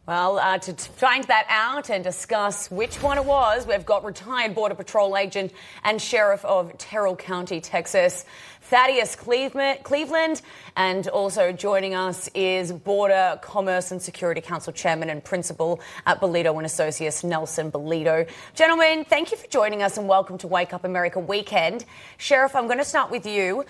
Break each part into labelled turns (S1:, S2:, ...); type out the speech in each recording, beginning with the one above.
S1: Well, to find that out and discuss which one it was, we've got retired Border Patrol agent and Sheriff of Terrell County, Texas, Thaddeus Cleveland, and also joining us is Border Commerce and Security Council Chairman and Principal at Balido and Associates, Nelson Balido. Gentlemen, thank you for joining us and welcome to Wake Up America Weekend. Sheriff, I'm going to start with you.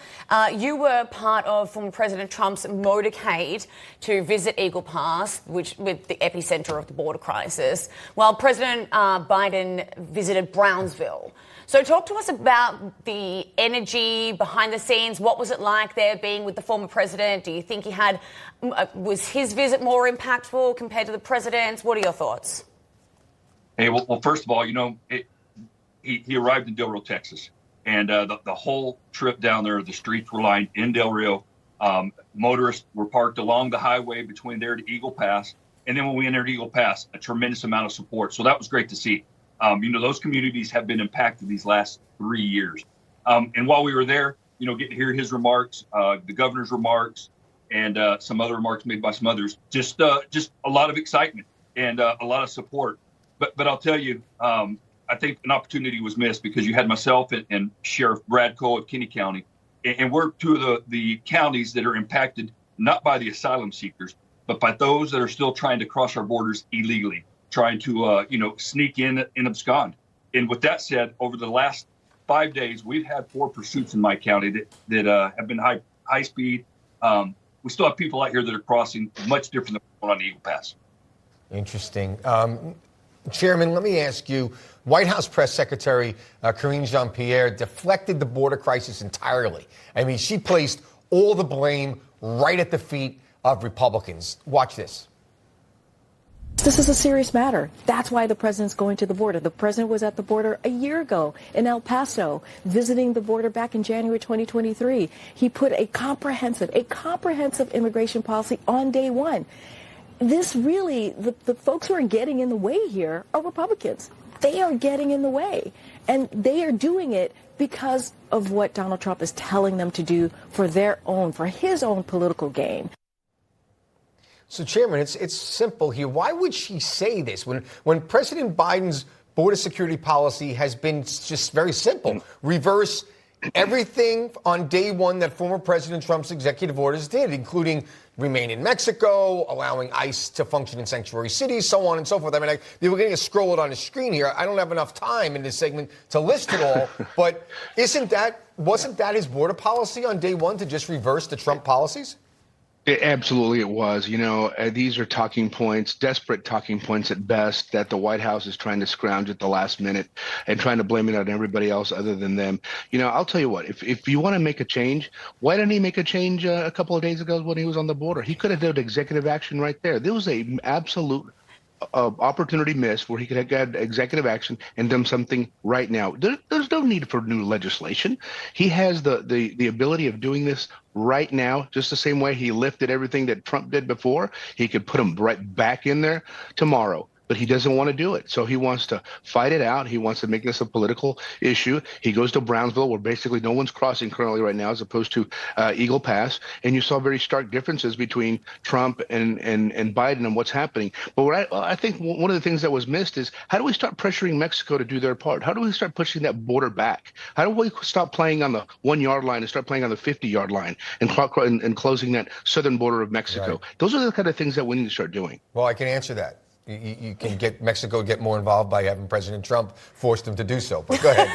S1: You were part of former President Trump's motorcade to visit Eagle Pass, which with the epicenter of the border crisis, while President Biden visited Brownsville. So talk to us about the energy behind the scenes. What was it like there being with the former president? Do you think was his visit more impactful compared to the president's? What are your thoughts?
S2: Hey, well first of all, he arrived in Del Rio, Texas, and the whole trip down there, the streets were lined in Del Rio. Motorists were parked along the highway between there to Eagle Pass. And then when we entered Eagle Pass, a tremendous amount of support. So that was great to see. Those communities have been impacted these last 3 years. And while we were there, get to hear his remarks, the governor's remarks, and some other remarks made by some others, just a lot of excitement and a lot of support. But I'll tell you, I think an opportunity was missed because you had myself and Sheriff Brad Cole of Kinney County. And we're two of the counties that are impacted not by the asylum seekers, but by those that are still trying to cross our borders illegally, trying to, sneak in and abscond. And with that said, over the last 5 days, we've had 4 pursuits in my county that have been high speed. We still have people out here that are crossing much different than on the Eagle Pass.
S3: Interesting. Chairman, let me ask you, White House Press Secretary Karine Jean-Pierre deflected the border crisis entirely. I mean, she placed all the blame right at the feet of Republicans. Watch this.
S4: This is a serious matter. That's why the president's going to the border. The president was at the border a year ago in El Paso, visiting the border back in January 2023. He put a comprehensive immigration policy on day one. This really, the folks who are getting in the way here are Republicans. They are getting in the way, and they are doing it because of what Donald Trump is telling them to do for his own political gain.
S3: So, Chairman, it's simple here. Why would she say this when President Biden's border security policy has been just very simple? Reverse everything on day one that former President Trump's executive orders did, including remain in Mexico, allowing ICE to function in sanctuary cities, so on and so forth. I mean, we're going to scroll it on the screen here. I don't have enough time in this segment to list it all, but wasn't that his border policy on day one to just reverse the Trump policies?
S5: Absolutely, it was. These are talking points, desperate talking points at best, that the White House is trying to scrounge at the last minute and trying to blame it on everybody else other than them. I'll tell you what, if you want to make a change, why didn't he make a change a couple of days ago when he was on the border? He could have done executive action right there. There was a absolute opportunity missed where he could have got executive action and done something right now. There's no need for new legislation. He has the ability of doing this right now, just the same way he lifted everything that Trump did before. He could put them right back in there tomorrow. But he doesn't want to do it. So he wants to fight it out. He wants to make this a political issue. He goes to Brownsville, where basically no one's crossing currently right now, as opposed to Eagle Pass. And you saw very stark differences between Trump and Biden and what's happening. But what I think one of the things that was missed is, how do we start pressuring Mexico to do their part? How do we start pushing that border back? How do we stop playing on the 1 yard line and start playing on the 50 yard line and closing that southern border of Mexico? Right. Those are the kind of things that we need to start doing.
S3: Well, I can answer that. You can get Mexico to get more involved by having President Trump force them to do so. But go ahead.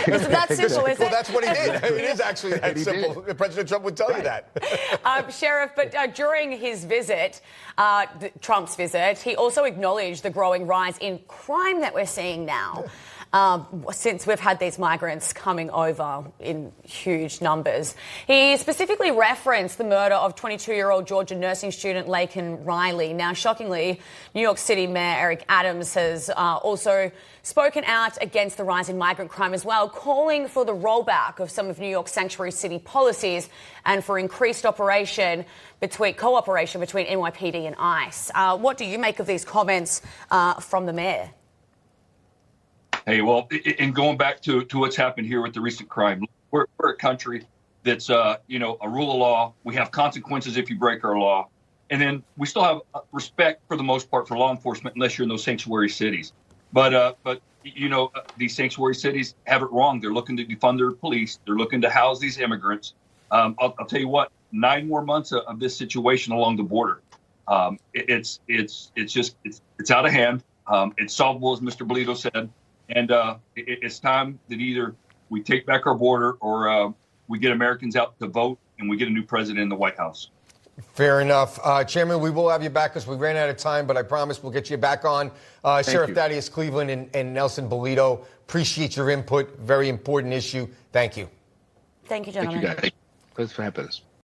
S1: Isn't that simple, is it?
S3: Well, that's what he did. It is actually that simple. President Trump would tell you that.
S1: Sheriff, but during his visit, Trump's visit, he also acknowledged the growing rise in crime that we're seeing now. Since we've had these migrants coming over in huge numbers. He specifically referenced the murder of 22-year-old Georgia nursing student Laken Riley. Now, shockingly, New York City Mayor Eric Adams has also spoken out against the rise in migrant crime as well, calling for the rollback of some of New York's sanctuary city policies and for increased cooperation between NYPD and ICE. What do you make of these comments from the mayor?
S2: Hey, well, and going back to what's happened here with the recent crime, we're a country that's, a rule of law. We have consequences if you break our law. And then we still have respect for the most part for law enforcement, unless you're in those sanctuary cities. But these sanctuary cities have it wrong. They're looking to defund their police. They're looking to house these immigrants. I'll tell you what, 9 more months of this situation along the border. It's out of hand. It's solvable, as Mr. Balido said. And it's time that either we take back our border or we get Americans out to vote and we get a new president in the White House.
S3: Fair enough. Chairman, we will have you back because we ran out of time, but I promise we'll get you back on. Sheriff Thaddeus Cleveland and Nelson Balido, appreciate your input. Very important issue. Thank you.
S1: Thank you, gentlemen.
S5: Thank you, guys. Thanks for having us.